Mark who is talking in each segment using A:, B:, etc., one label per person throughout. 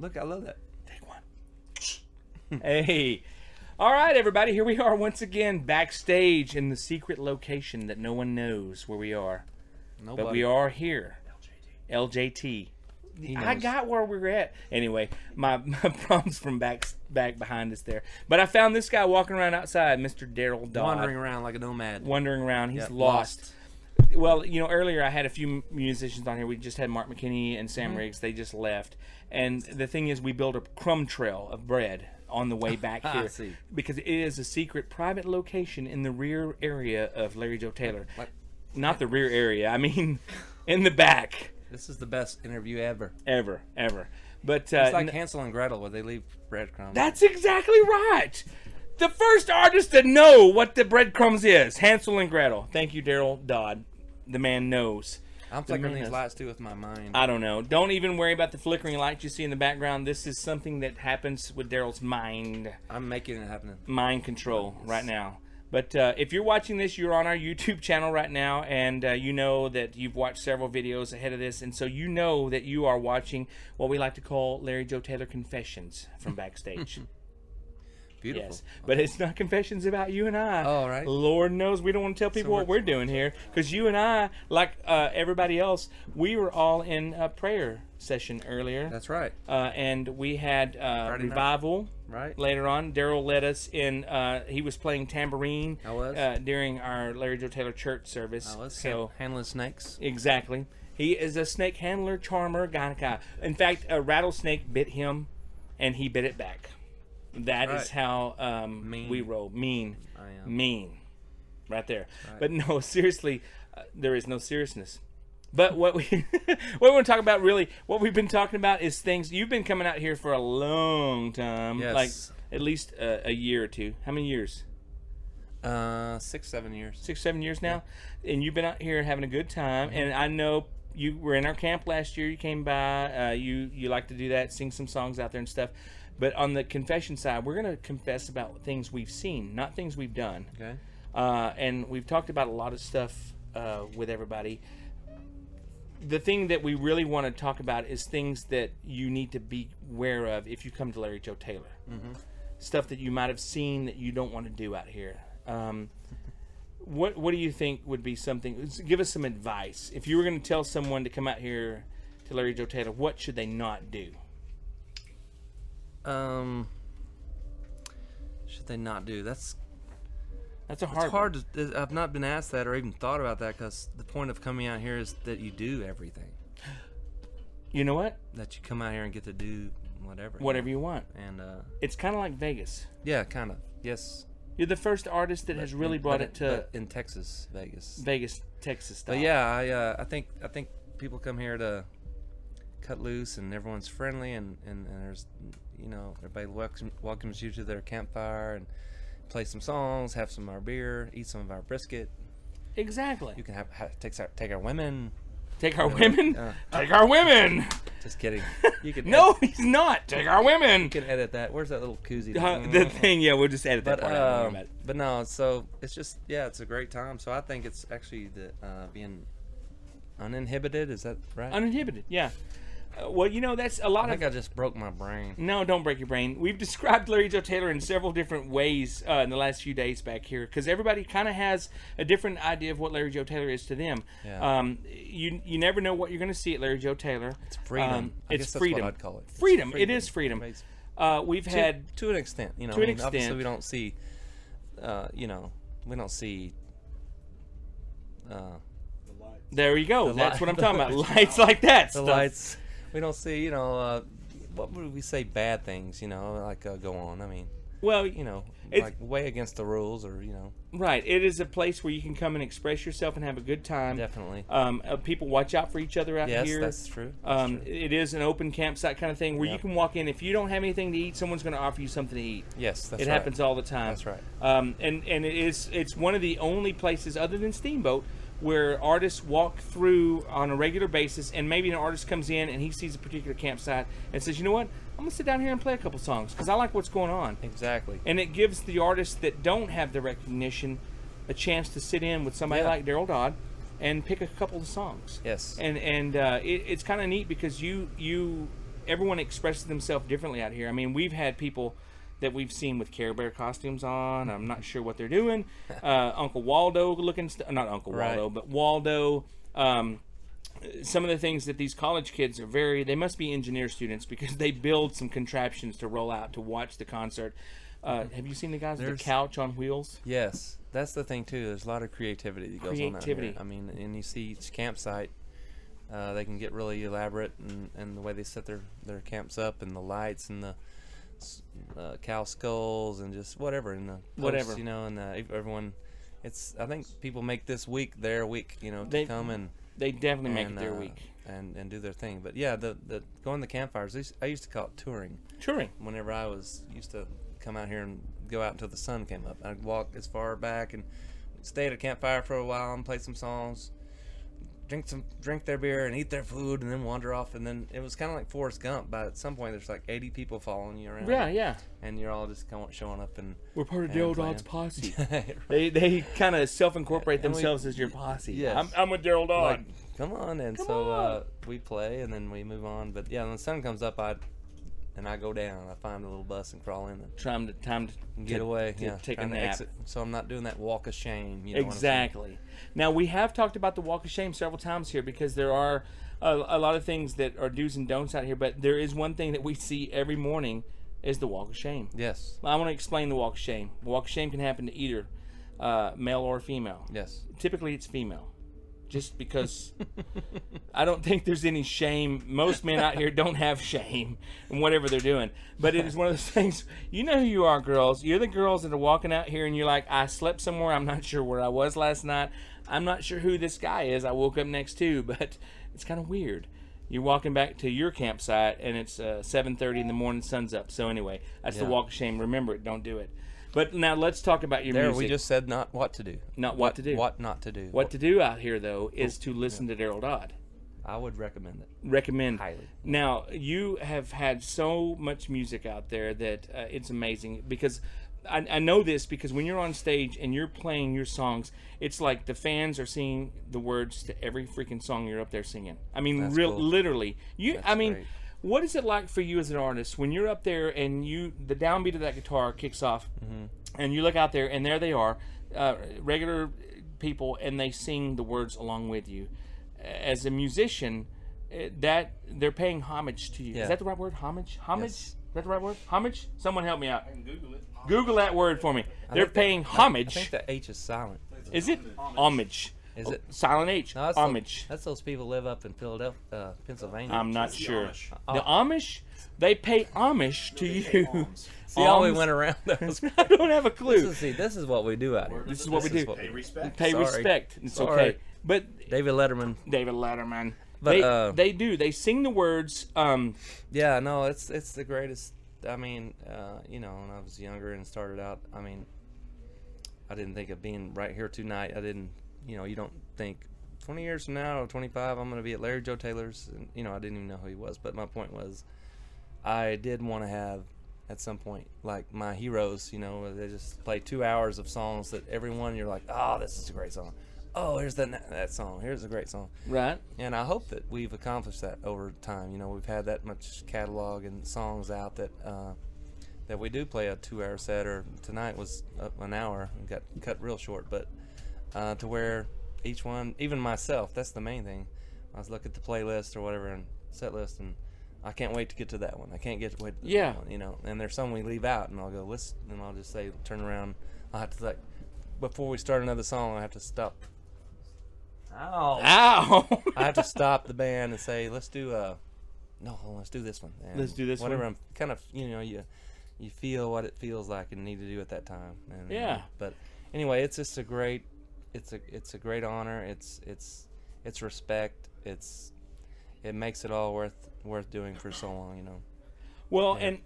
A: Look, I love that.
B: Take one. Hey. All right, everybody. Here we are once again backstage in the secret location that no one knows where we are.
A: Nobody.
B: But we are here. LJT. I got where we were at. Anyway, my problems from back behind us there. But I found this guy walking around outside, Mr. Deryl Dodd.
A: Wandering around like a nomad.
B: Wandering around. He's
A: Yep,
B: lost. Well, you know, earlier I had a few musicians on here. We just had Mark McKinney and Sam Riggs. They just left. And the thing is, we built a crumb trail of bread on the way back here. Because it is a secret private location in the rear area of Larry Joe Taylor.
A: What?
B: Not the rear area. I mean, in the back.
A: This is the best interview ever.
B: Ever. But
A: it's like Hansel and Gretel where they leave breadcrumbs.
B: That's exactly right. The first artist to know what the breadcrumbs is. Hansel and Gretel. Thank you, Deryl Dodd. The man knows.
A: I'm flickering these lights too with my mind.
B: I don't know. Don't even worry about the flickering lights you see in the background. This is something that happens with Daryl's mind.
A: I'm making it happen.
B: Mind control right now. But if you're watching this, you're on our YouTube channel right now, and you know that you've watched several videos ahead of this, and so you know that you are watching what we like to call Larry Joe Taylor Confessions from backstage.
A: Beautiful.
B: Yes, but it's not confessions about you and I.
A: Oh, right.
B: Lord knows we don't want to tell people what we're doing here, because you and I, like everybody else, we were all in a prayer session earlier.
A: That's right.
B: And we had revival.
A: Right.
B: Later on, Deryl led us in. He was playing tambourine.
A: I was.
B: During our Larry Joe Taylor church service.
A: I was.
B: So
A: handling snakes.
B: Exactly. He is a snake handler, charmer, guy. In fact, a rattlesnake bit him, and he bit it back. That is how we roll. Mean.
A: I am.
B: Mean. Right there.
A: Right.
B: But no, seriously, there is no seriousness. But what we want to talk about, really, what we've been talking about is things. You've been coming out here for a long time.
A: Yes.
B: Like at least a year or two. How many years?
A: 6, 7 years.
B: 6, 7 years now. Yeah. And you've been out here having a good time. And I know you were in our camp last year. You came by. You like to do that, sing some songs out there and stuff. But on the confession side, we're going to confess about things we've seen, not things we've done.
A: Okay.
B: And we've talked about a lot of stuff with everybody. The thing that we really want to talk about is things that you need to be aware of if you come to Larry Joe Taylor. Stuff that you might have seen that you don't want to do out here. What do you think would be something? Give us some advice. If you were going to tell someone to come out here to Larry Joe Taylor, what should they not do?
A: Should they not do? That's
B: a hard one.
A: I've not been asked that or even thought about that, because the point of coming out here is that you do everything.
B: You know what?
A: That you come out here and get to do whatever
B: you want.
A: And
B: it's kind of like Vegas.
A: Yeah, kind of. Yes.
B: You're the first artist that has really brought it to
A: in Texas, Vegas, Texas
B: style.
A: But yeah, I think people come here to cut loose, and everyone's friendly, and there's, you know, everybody welcomes you to their campfire and play some songs, have some of our beer, eat some of our brisket.
B: Exactly.
A: You can take our women.
B: Take our women? Take our women!
A: Just kidding. You can
B: no, he's not. Take our women!
A: You can edit that. Where's that little koozie?
B: The thing, yeah, we'll just edit that part out.
A: But no, so it's just, yeah, it's a great time. So I think it's actually being uninhibited. Is that right?
B: Uninhibited, yeah. Well, you know, that's a lot of...
A: I think I just broke my brain.
B: No, don't break your brain. We've described Larry Joe Taylor in several different ways in the last few days back here, because everybody kind of has a different idea of what Larry Joe Taylor is to them.
A: Yeah.
B: You never know what you're going to see at Larry Joe Taylor.
A: It's freedom.
B: I guess freedom.
A: That's what I'd call it.
B: Freedom. It is freedom. We've had...
A: To an extent. You know,
B: to an extent.
A: Obviously, we don't see... you know, we don't see...
B: there you go. That's what I'm talking about. Lights like that.
A: The lights... We don't see, you know, what would we say, bad things, you know, like go on. I mean,
B: well,
A: you know, like way against the rules, or, you know.
B: Right. It is a place where you can come and express yourself and have a good time.
A: Definitely.
B: People watch out for each other out here.
A: Yes, that's true. That's true.
B: It is an open campsite kind of thing where you can walk in. If you don't have anything to eat, someone's going to offer you something to eat.
A: Yes, that's right.
B: It happens all the time.
A: That's right.
B: And it's one of the only places other than Steamboat where artists walk through on a regular basis, and maybe an artist comes in and he sees a particular campsite and says, you know what, I'm going to sit down here and play a couple songs because I like what's going on.
A: Exactly.
B: And it gives the artists that don't have the recognition a chance to sit in with somebody like Deryl Dodd and pick a couple of songs.
A: Yes.
B: And it's kind of neat because you everyone expresses themselves differently out here. I mean, we've had people that we've seen with Care Bear costumes on. I'm not sure what they're doing. Uncle Waldo looking, not Uncle Waldo, but Waldo. Some of the things that these college kids are they must be engineer students because they build some contraptions to roll out to watch the concert. Have you seen the guys with the couch on wheels?
A: Yes, that's the thing too. There's a lot of creativity that goes on out here. I mean, and you see each campsite, they can get really elaborate and the way they set their camps up and the lights and the cow skulls and just whatever and the posts, you know, and everyone. I think people make this week their week, you know, to come and
B: they definitely make it their week
A: and do their thing. But yeah, the going to the campfires, I used to call it touring. Whenever I used to come out here and go out until the sun came up, I'd walk as far back and stay at a campfire for a while and play some songs, drink their beer and eat their food, and then wander off. And then it was kind of like Forrest Gump. But at some point, there's like 80 people following you around.
B: Yeah.
A: And you're all just kind of showing up and
B: we're part of Deryl Dodd's posse. They kind of self-incorporate themselves as your posse.
A: Yes.
B: I'm with Deryl Dodd.
A: Like, come on, and we play and then we move on. But yeah, when the sun comes up, I go down. I find a little bus and crawl in. And
B: time to
A: get away.
B: Take a nap.
A: Exit, so I'm not doing that walk of shame. You know
B: exactly. Now we have talked about the walk of shame several times here because there are a lot of things that are do's and don'ts out here. But there is one thing that we see every morning is the walk of shame.
A: Yes.
B: I want to explain the walk of shame. The walk of shame can happen to either male or female.
A: Yes.
B: Typically, it's female. Just because I don't think there's any shame. Most men out here don't have shame in whatever they're doing. But it is one of those things, you know who you are, girls. You're the girls that are walking out here and you're like, I slept somewhere. I'm not sure where I was last night. I'm not sure who this guy is I woke up next to, but it's kind of weird. You're walking back to your campsite and it's 7:30 in the morning, sun's up. So anyway, that's the walk of shame. Remember it. Don't do it. But now let's talk about your music.
A: We just said not what to do.
B: Not what to do.
A: What not to do.
B: What to do out here, though, is to listen to Deryl Dodd.
A: I would recommend it.
B: Recommend.
A: Highly.
B: Now, you have had so much music out there that it's amazing. Because I know this because when you're on stage and you're playing your songs, it's like the fans are singing the words to every freaking song you're up there singing. I mean, cool. Literally. Great. What is it like for you as an artist when you're up there and the downbeat of that guitar kicks off and you look out there and there they are, regular people, and they sing the words along with you? As a musician, that they're paying homage to you.
A: Yeah.
B: Is that the right word? Homage? Homage?
A: Yes.
B: Is that the right word? Homage? Someone help me out. I can Google it. Google that word for me. They're paying homage.
A: I think the H is silent.
B: Is it? Homage.
A: Is it
B: silent H?
A: No,
B: homage.
A: That's those people live up in Philadelphia, Pennsylvania.
B: I'm not sure. The Amish, they pay homage to you.
A: See how we went around those.
B: I don't have a clue.
A: This is what we do out here.
B: This is what we do.
C: Pay respect.
B: Pay respect. It's okay. But
A: David
B: Letterman.
A: But
B: they do. They sing the words.
A: Yeah, no, it's the greatest. I mean, you know, when I was younger and started out, I mean, I didn't think of being right here tonight. I didn't, you know, you don't think 20 years from now or 25 I'm going to be at Larry Joe Taylor's. And, you know, I didn't even know who he was. But my point was I did want to have at some point like my heroes, you know, they just play 2 hours of songs that everyone you're like, oh, this is a great song. Oh, here's that song. Here's a great song.
B: Right.
A: And I hope that we've accomplished that over time. You know, we've had that much catalog and songs out that that we do play a 2-hour set, or tonight was an hour and got cut real short. But to where each one, even myself, that's the main thing. I was looking at the playlist or whatever and set list, and I can't wait to get to that one. I can't wait to that one, you know. And there's some we leave out, and I'll go listen, and I'll just say, turn around. I'll have to, like, before we start another song, I have to stop.
B: Ow!
A: I have to stop the band and say, let's do let's do this one. And
B: let's do this
A: whatever
B: one.
A: I'm kind of, you know, you feel what it feels like and need to do at that time. And,
B: yeah.
A: But anyway, it's just a great great honor. It's respect. It makes it all worth doing for so long, you know.
B: Well, and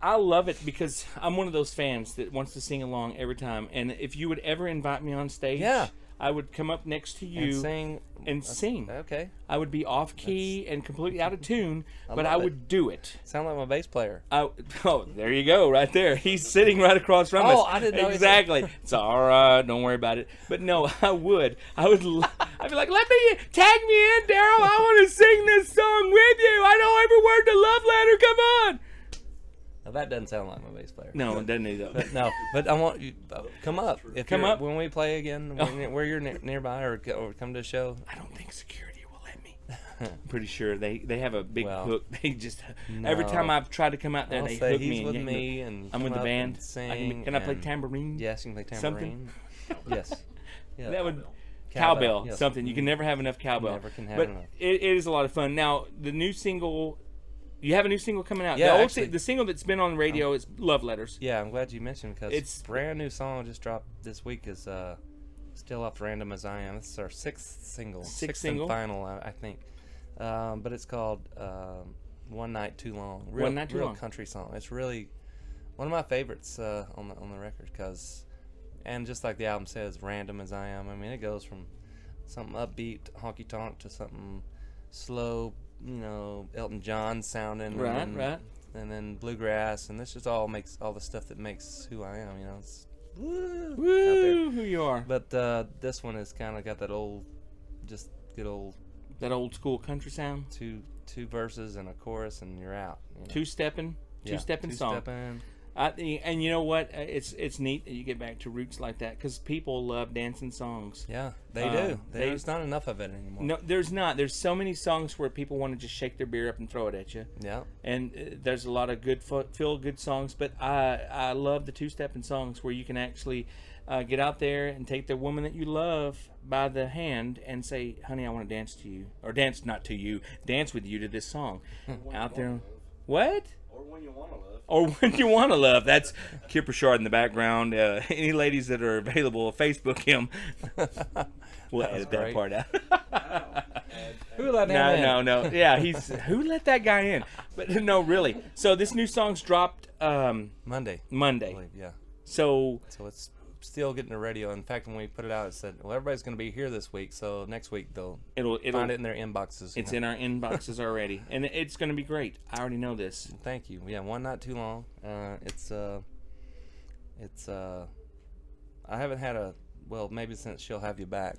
B: I love it because I'm one of those fans that wants to sing along every time. And if you would ever invite me on stage, I would come up next to you
A: and sing. Okay.
B: I would be off key and completely out of tune, but I
A: love
B: would do it.
A: Sound like my bass player.
B: Oh, there you go, right there. He's sitting right across from us.
A: Oh, I didn't know.
B: Exactly. It's all right. Don't worry about it. But no, I would. I'd be like, let me tag me in, Daryl. I want to sing this song with you. I know every word to Love Letter. Come on.
A: Now, that doesn't sound like my bass player.
B: No, it doesn't either.
A: But I want you come up.
B: Come up
A: when we play again. Where you're nearby, or come to a show.
B: I don't think security will let me. I'm pretty sure they have a big hook. They just every
A: No.
B: time I've tried to come out there, they hook
A: He's
B: me.
A: with
B: and
A: me, and
B: I'm with the
A: come up
B: band.
A: and sing.
B: Can I play tambourine?
A: Yes, you can play tambourine. Yes. Yeah.
B: That would cowbell.
A: Yes.
B: Something you can never have enough cowbell.
A: Never can have
B: but
A: enough.
B: It is a lot of fun. Now the new single. You have a new single coming out.
A: Yeah,
B: The single that's been on the radio is Love Letters.
A: Yeah, I'm glad you mentioned, because
B: It's-
A: brand new song just dropped this week. Is Still Off Random as I Am. This is our sixth single.
B: Sixth
A: and
B: single?
A: final, I think. But it's called One Night Too Long.
B: One Night Too
A: real
B: Long.
A: country song. It's really one of my favorites on the record, and just like the album says, random as I am. I mean, it goes from something upbeat, honky tonk, to something slow, Elton John sounding,
B: Right.
A: and then bluegrass, and this just all makes all the stuff that makes who I am. It's
B: Woo,
A: out there.
B: who you are.
A: But this one has kind of got that good old
B: That old school country sound.
A: two verses and a chorus, and you're out.
B: Two-stepping song.
A: Two-stepping.
B: And you know what? It's neat that you get back to roots like that, because people love dancing songs.
A: Yeah, they do. There's not enough of it anymore.
B: No, there's not. There's so many songs where people want to just shake their beer up and throw it at you.
A: Yeah.
B: And there's a lot of good feel-good songs, but I love the two-stepping songs where you can actually get out there and take the woman that you love by the hand and say, honey, I want to dance to you. Or dance with you to this song. Out there. What?
C: Or when you want to love.
B: Or when you want to love. That's Kip Richard in the background. Any ladies that are available, Facebook him. We'll edit that
A: great.
B: part out.
A: Who let him in?
B: No. Yeah, who let that guy in? But no, really. So this new song's dropped
A: Monday. I
B: Monday.
A: believe, yeah.
B: So
A: it's still getting the radio. In fact, when we put it out, it said, well, everybody's going to be here this week, so next week they'll find it in their inboxes.
B: It's in our inboxes already, and it's going to be great. I already know this.
A: Thank you. Yeah, One Night Too Long. I haven't had maybe since She'll Have You back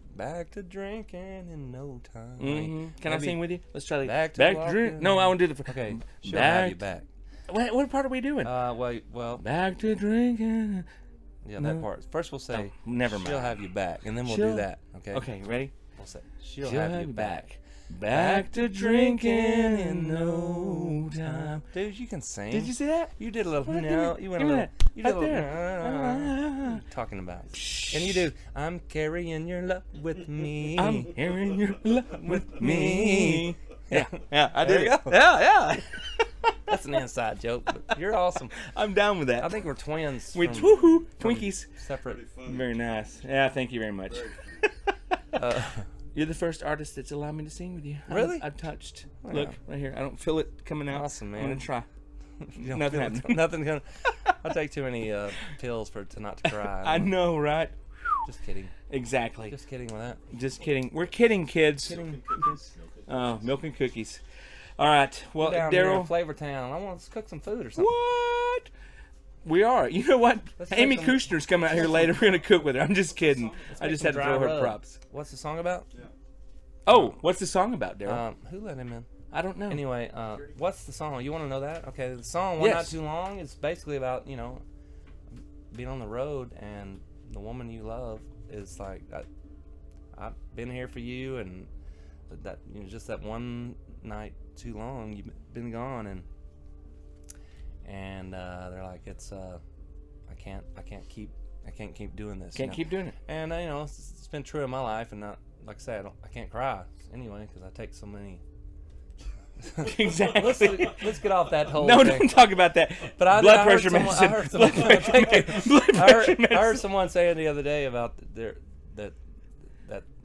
A: to drinking in no time.
B: Mm-hmm. Can I sing with you? Let's try
A: back
B: that.
A: to
B: Back to drink. No, I want to do the.
A: Okay, She'll Have You back.
B: What part are we doing?
A: Well,
B: back to drinking.
A: yeah, that part. First we'll say,
B: never mind.
A: She'll have you back, and then we'll do that. Okay.
B: Okay, ready?
A: We'll say, She'll have you back.
B: Back to drinking in no time.
A: Dude, you can sing.
B: Did you see that?
A: You did a little.
B: What?
A: No,
B: Give me-
A: you went a
B: give me
A: little.
B: that.
A: You did
B: Right
A: a
B: there.
A: little. Talking about. Can you do? I'm carrying your love with me.
B: I'm carrying your love with me.
A: Yeah,
B: I
A: There
B: did
A: you
B: it.
A: go.
B: Yeah.
A: That's an inside joke. But you're awesome.
B: I'm down with that.
A: I think we're twins.
B: We
A: from
B: woohoo Twinkies.
A: separate.
B: Very nice. Yeah, thank you very much. You're the first artist that's allowed me to sing with you.
A: Really?
B: I'm touched.
A: Oh,
B: Look
A: yeah.
B: right here. I don't feel it coming out.
A: Awesome, man.
B: I'm gonna try.
A: You don't
B: Nothing
A: feel it.
B: happened.
A: Nothing's gonna. I take too many pills to not to cry.
B: I know, right?
A: Just kidding.
B: Exactly.
A: Just kidding with that.
B: Just kidding. We're kidding, kids.
A: Kidding.
B: Oh, milk and cookies. All right. Well,
A: Down here in
B: Daryl.
A: Flavor Town. I want to cook some food or something.
B: What? We are. You know what?
A: Let's
B: Amy
A: make some-
B: Kushner's coming out here later. We're gonna cook with her. I'm just kidding. I
A: make
B: just
A: some
B: had to
A: dry
B: throw her
A: rub.
B: props.
A: What's the song about?
B: Oh, what's the song about, Daryl?
A: Who let him in?
B: I don't know.
A: Anyway, what's the song? You want to know that? Okay, the song "One Not
B: Yes.
A: Too Long" is basically about being on the road, and the woman you love is like, I've been here for you, and that just that one night too long you've been gone, and they're like, it's I can't keep doing this.
B: Can't keep doing it.
A: And it's been true in my life, and not like I said, I can't cry anyway because I take so many.
B: Exactly.
A: Let's get off that whole
B: No,
A: thing.
B: don't talk about that.
A: But I
B: blood
A: heard
B: pressure
A: someone-
B: medicine.
A: I heard someone-
B: Blood pressure
A: thank you.
B: medicine. Blood
A: I
B: pressure
A: heard
B: medicine.
A: someone saying the other day about that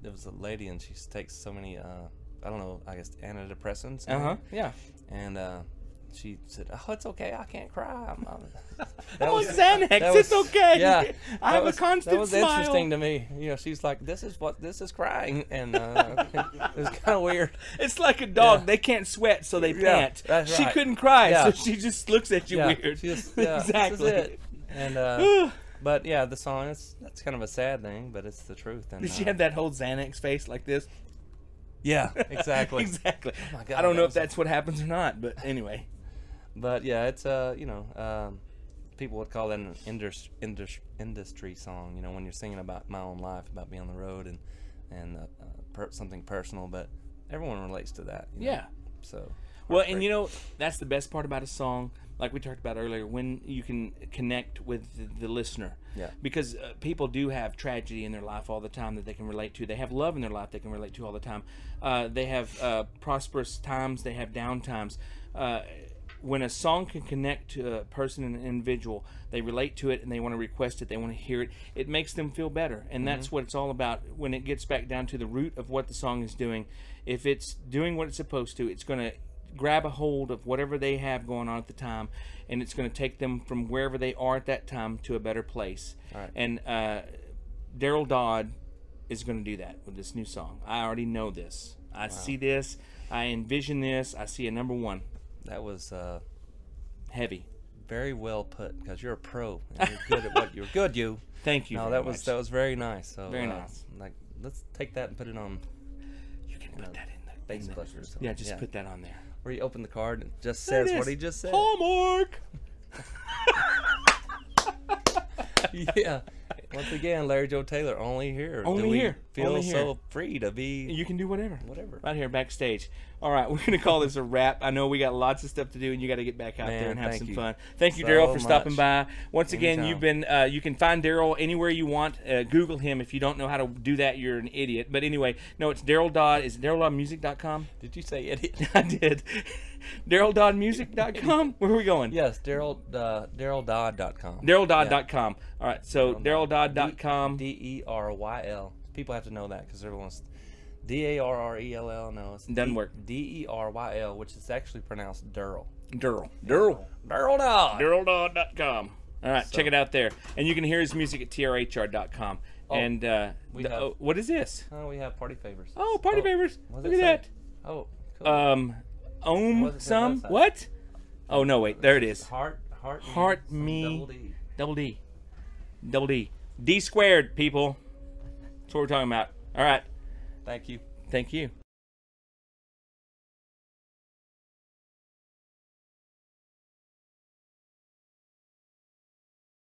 A: there was a lady and she takes so many I don't know, I guess antidepressants.
B: Yeah.
A: And she said, "Oh, it's okay. I can't cry. I'm
B: on Xanax. It's okay.
A: Yeah,
B: I have a constant
A: That was
B: smile."
A: interesting to me. You know, she's like, "This is crying," and it was kind of weird.
B: It's like a dog.
A: Yeah.
B: They can't sweat, so they
A: Yeah,
B: pant.
A: that's
B: She
A: right.
B: couldn't cry,
A: Yeah.
B: so she just looks at you weird.
A: She just, yeah,
B: Exactly.
A: This is it. And but yeah, the song that's kind of a sad thing, but it's the truth. And
B: Did she have that whole Xanax face like this?
A: Yeah, exactly.
B: Exactly.
A: Oh my God,
B: I don't know
A: that
B: if
A: was-
B: that's what happens or not, but anyway.
A: But yeah, it's people would call that an industry song. You know, when you're singing about my own life, about being on the road and something personal, but everyone relates to that. You know?
B: Yeah.
A: So.
B: Well, and you know, that's the best part about a song, like we talked about earlier, when you can connect with the listener.
A: Yeah.
B: Because people do have tragedy in their life all the time that they can relate to. They have love in their life they can relate to all the time. They have prosperous times. They have down times. When a song can connect to a person and an individual, they relate to it and they want to request it, they want to hear it, it makes them feel better. And that's what it's all about when it gets back down to the root of what the song is doing. If it's doing what it's supposed to, it's going to grab a hold of whatever they have going on at the time, and it's going to take them from wherever they are at that time to a better place.
A: Right.
B: And Deryl Dodd is going to do that with this new song. I already know this. I see this. I envision this. I see a number one.
A: That was
B: Heavy.
A: very well put, because you're a pro. And you're good at what you're good. You.
B: Thank you.
A: No,
B: very
A: that
B: much.
A: was very nice. So,
B: Very nice.
A: Like, let's take that and put it on
B: You can put that in the
A: Facebook or something.
B: Yeah, just put that on there.
A: Where you open the card and it just
B: There it
A: says what
B: is.
A: he just said.
B: Hallmark.
A: Yeah. Once again, Larry Joe Taylor, only here.
B: Only
A: do we
B: here.
A: Feel
B: Only
A: so
B: here.
A: free to be.
B: You can do whatever.
A: Whatever.
B: Right here backstage. All right, we're going to call this a wrap. I know we got lots of stuff to do, and you got to get back out there
A: Man,
B: and have
A: thank
B: some
A: you
B: fun. Thank you,
A: so
B: Daryl, for stopping
A: much.
B: by. Once again,
A: Anytime.
B: you've been. You can find Daryl anywhere you want. Google him. If you don't know how to do that, you're an idiot. But anyway, no, it's Deryl Dodd. Is it DarylDoddMusic.com?
A: Did you say idiot?
B: I did. DarylDoddMusic.com? Where are we going?
A: Yes, DarylDodd.com.
B: DarylDodd.com. All right, so DarylDodd.com.
A: DERYL. People have to know that because everyone's DARRELL. No, it's
B: Doesn't work.
A: DERYL, which is actually pronounced Daryl.
B: Daryl.
A: Daryl Dodd.
B: DarylDodd.com. All right,
A: So-
B: check it out there. And you can hear his music at trhr.com.
A: Oh,
B: And
A: have-
B: what is this?
A: Oh, we have party favors.
B: Oh, party favors.
A: what
B: Look
A: does
B: at
A: it say? Oh, cool.
B: that. Ohm
A: What does it say
B: some.
A: on that side?
B: What? Oh, no, wait. There it is.
A: Heart
B: me.
A: Double D.
B: Double D. Double D. D squared, people. That's what we're talking about. All right.
A: Thank you.
B: Thank you.